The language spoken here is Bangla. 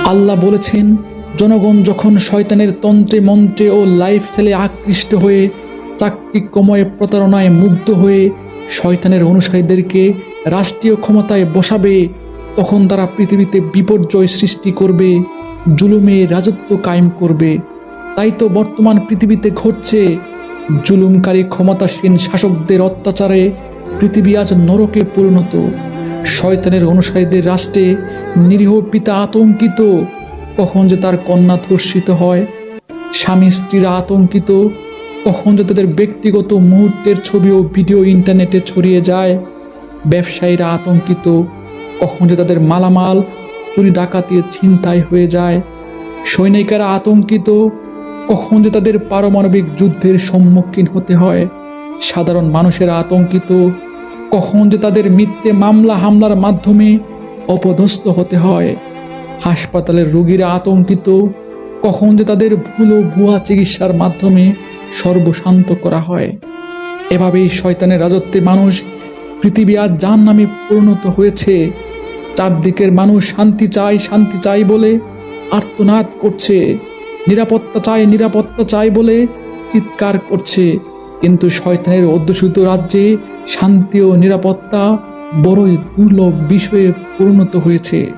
আল্লাহ বলেছেন, জনগণ যখন শয়তানের তন্ত্রে মন্ত্রে ও লাইফস্টাইলে আকৃষ্ট হয়ে চাকচিক্যময় প্রতারণায় মুগ্ধ হয়ে শয়তানের অনুসারীদেরকে রাষ্ট্রীয় ক্ষমতায় বসাবে, তখন তারা পৃথিবীতে বিপর্যয় সৃষ্টি করবে, জুলুমে রাজত্ব কায়েম করবে। তাই তো বর্তমান পৃথিবীতে ঘটছে। জুলুমকারী ক্ষমতাসীন শাসকদের অত্যাচারে পৃথিবী আজ নরকে পরিণত। শয়তানের অনুসারীদের রাষ্ট্রে নিরীহ পিতা আতঙ্কিত, কখন যে তার কন্যা ধর্ষিত হয়। স্বামী স্ত্রীরা আতঙ্কিত, কখন যে তাদের ব্যক্তিগত মুহূর্তের ছবি ও ভিডিও ইন্টারনেটে ছড়িয়ে যায়। ব্যবসায়ীরা আতঙ্কিত, কখন যে তাদের মালামাল চুরি ডাকাতি ছিনতাই হয়ে যায়। সৈনিকেরা আতঙ্কিত, কখন যে তাদের পারমাণবিক যুদ্ধের সম্মুখীন হতে হয়। সাধারণ মানুষেরা আতঙ্কিত, কখন যে তাদের মিথ্যে মামলা হামলার মাধ্যমে অপদস্থ হতে হয়। হাসপাতালের রোগীরা আতঙ্কিত, কখন যে তাদের ভুল ও ভুয়া চিকিৎসার মাধ্যমে সর্বশান্ত করা হয়। এভাবেই শয়তানের রাজত্বে মানুষ পৃথিবী আজ জাহান্নামে পরিণত হয়েছে। চারদিকের মানুষ শান্তি চাই বলে আর্তনাদ করছে, নিরাপত্তা চাই বলে চিৎকার করছে। কিন্তু শয়তানের অধ্যুষিত রাজ্যে শান্তি ও নিরাপত্তা বড়ই দুর্লভ বিষয়ে পরিণত হয়েছে।